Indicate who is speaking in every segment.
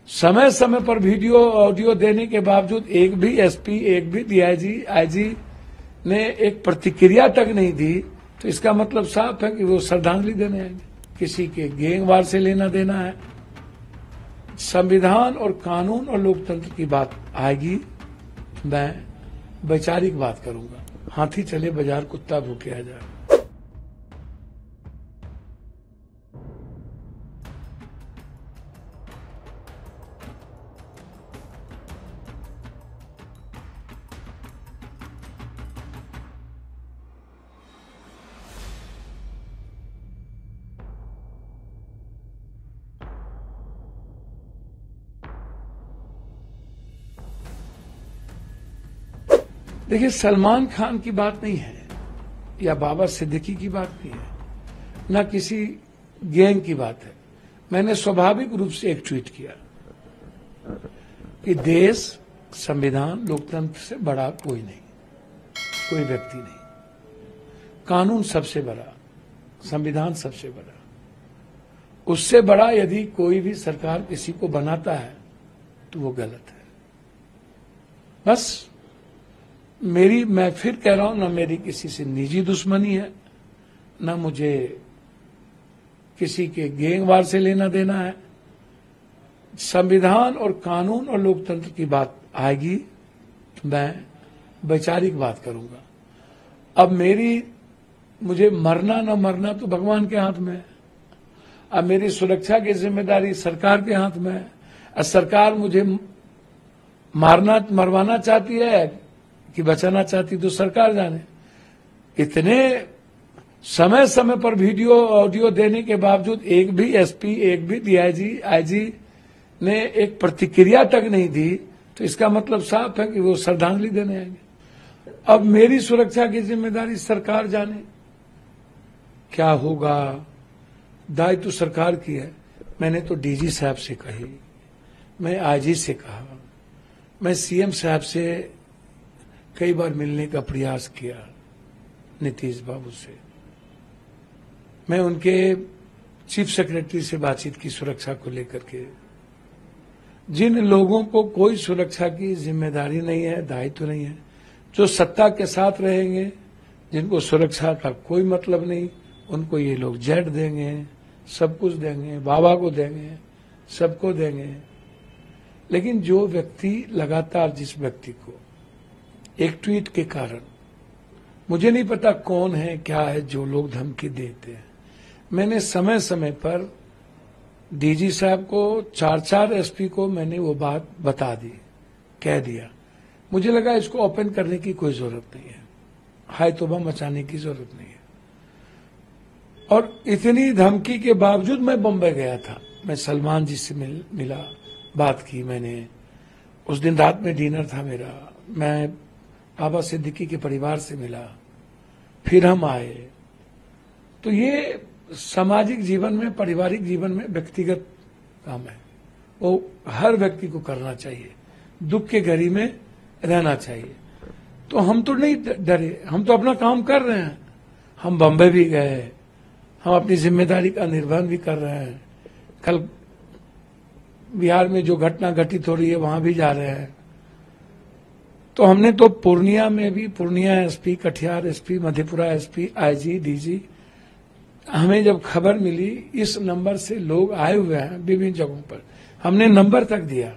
Speaker 1: समय समय पर वीडियो ऑडियो देने के बावजूद एक भी एसपी, एक भी डीआईजी, आईजी ने एक प्रतिक्रिया तक नहीं दी, तो इसका मतलब साफ है कि वो श्रद्धांजलि देने आएंगे। किसी के गैंगवार से लेना देना है। संविधान और कानून और लोकतंत्र की बात आएगी, मैं वैचारिक बात करूंगा। हाथी चले बाजार, कुत्ता भूखे आ जाए। देखिए, सलमान खान की बात नहीं है या बाबा सिद्दीकी की बात नहीं है, ना किसी गैंग की बात है। मैंने स्वाभाविक रूप से एक ट्वीट किया कि देश, संविधान, लोकतंत्र से बड़ा कोई नहीं, कोई व्यक्ति नहीं। कानून सबसे बड़ा, संविधान सबसे बड़ा। उससे बड़ा यदि कोई भी सरकार किसी को बनाता है तो वो गलत है। बस मैं फिर कह रहा हूं, ना मेरी किसी से निजी दुश्मनी है, ना मुझे किसी के गैंगवार से लेना देना है। संविधान और कानून और लोकतंत्र की बात आएगी, मैं वैचारिक बात करूंगा। अब मुझे मरना न मरना तो भगवान के हाथ में है। अब मेरी सुरक्षा की जिम्मेदारी सरकार के हाथ में है। अब सरकार मुझे मरवाना चाहती है कि बचाना चाहती, तो सरकार जाने। इतने समय समय पर वीडियो ऑडियो देने के बावजूद एक भी एसपी, एक भी डीआईजी, आईजी ने एक प्रतिक्रिया तक नहीं दी, तो इसका मतलब साफ है कि वो श्रद्धांजलि देने आएंगे। अब मेरी सुरक्षा की जिम्मेदारी सरकार जाने। क्या होगा, दायित्व तो सरकार की है। मैंने तो डीजी साहब से कही, मैं आईजी से कहा, मैं सीएम साहब से कई बार मिलने का प्रयास किया, नीतीश बाबू से। मैं उनके चीफ सेक्रेटरी से बातचीत की सुरक्षा को लेकर के। जिन लोगों को कोई सुरक्षा की जिम्मेदारी नहीं है, दायित्व नहीं है, जो सत्ता के साथ रहेंगे, जिनको सुरक्षा का कोई मतलब नहीं, उनको ये लोग जेट देंगे, सब कुछ देंगे, बाबा को देंगे, सबको देंगे। लेकिन जो व्यक्ति लगातार, जिस व्यक्ति को एक ट्वीट के कारण, मुझे नहीं पता कौन है क्या है, जो लोग धमकी देते हैं। मैंने समय समय पर डीजी साहब को, 4 एसपी को मैंने वो बात बता दी, कह दिया। मुझे लगा इसको ओपन करने की कोई जरूरत नहीं है, हाय तौबा मचाने की जरूरत नहीं है। और इतनी धमकी के बावजूद मैं बम्बई गया था। मैं सलमान जी से मिला, बात की मैंने। उस दिन रात में डिनर था मेरा। मैं बाबा सिद्दीकी के परिवार से मिला, फिर हम आए। तो ये सामाजिक जीवन में, पारिवारिक जीवन में व्यक्तिगत काम है, वो हर व्यक्ति को करना चाहिए। दुख के घड़ी में रहना चाहिए। तो हम तो नहीं डरे, हम तो अपना काम कर रहे हैं। हम बम्बई भी गए, हम अपनी जिम्मेदारी का निर्वहन भी कर रहे हैं। कल बिहार में जो घटना घटित हो रही है, वहां भी जा रहे हैं। तो हमने तो पूर्णिया में भी, Purnia SP, Katihar SP, Madhepura SP, IG, DG, हमें जब खबर मिली इस नंबर से लोग आए हुए हैं विभिन्न जगहों पर, हमने नंबर तक दिया।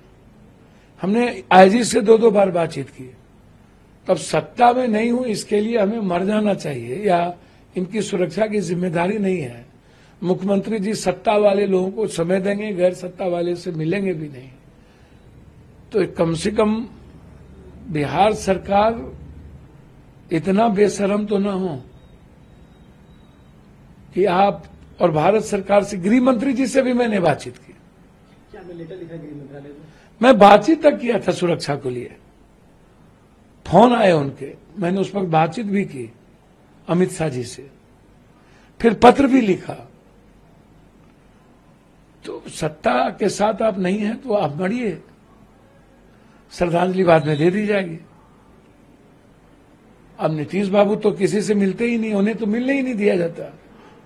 Speaker 1: हमने आईजी से 2-2 बार बातचीत की। तब सत्ता में नहीं हूं इसके लिए हमें मर जाना चाहिए, या इनकी सुरक्षा की जिम्मेदारी नहीं है। मुख्यमंत्री जी सत्ता वाले लोगों को समय देंगे, गैर सत्ता वाले से मिलेंगे भी नहीं। तो कम से कम बिहार सरकार इतना बेशरम तो ना हो कि आप, और भारत सरकार से, गृह मंत्री जी से भी मैंने बातचीत की।
Speaker 2: क्या मैं लेटर लिखा गृह मंत्रालय को?
Speaker 1: मैं बातचीत तक किया था सुरक्षा को लिए। फोन आए उनके, मैंने उस वक्त बातचीत भी की अमित शाह जी से, फिर पत्र भी लिखा। तो सत्ता के साथ आप नहीं हैं तो आप मरिए, श्रद्धांजलि बाद में दे दी जाएगी। अब नीतीश बाबू तो किसी से मिलते ही नहीं, उन्हें तो मिलने ही नहीं दिया जाता,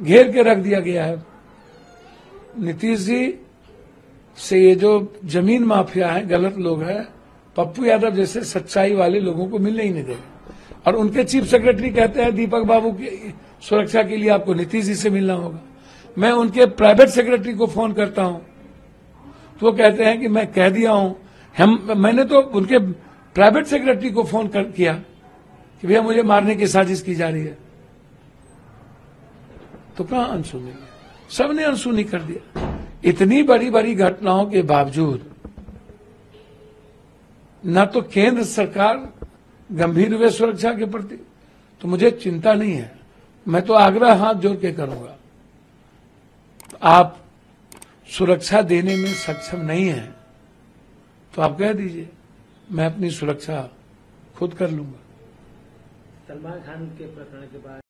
Speaker 1: घेर के रख दिया गया है। नीतीश जी से ये जो जमीन माफिया है, गलत लोग हैं, पप्पू यादव जैसे सच्चाई वाले लोगों को मिलने ही नहीं देंगे। और उनके चीफ सेक्रेटरी कहते हैं दीपक बाबू की सुरक्षा के लिए आपको नीतीश जी से मिलना होगा। मैं उनके प्राइवेट सेक्रेटरी को फोन करता हूं तो वो कहते हैं कि मैं कह दिया हूं। मैंने तो उनके प्राइवेट सेक्रेटरी को फोन किया कि भैया मुझे मारने की साजिश की जा रही है, तो कहां अनसुनी? सबने अनसुनी कर दिया। इतनी बड़ी बड़ी घटनाओं के बावजूद न तो केंद्र सरकार गंभीर हुए सुरक्षा के प्रति, तो मुझे चिंता नहीं है। मैं तो आग्रह हाथ जोड़ के करूंगा, आप सुरक्षा देने में सक्षम नहीं है तो आप कह दीजिए, मैं अपनी सुरक्षा खुद कर लूंगा।
Speaker 2: सलमान खान के प्रकरण के बाद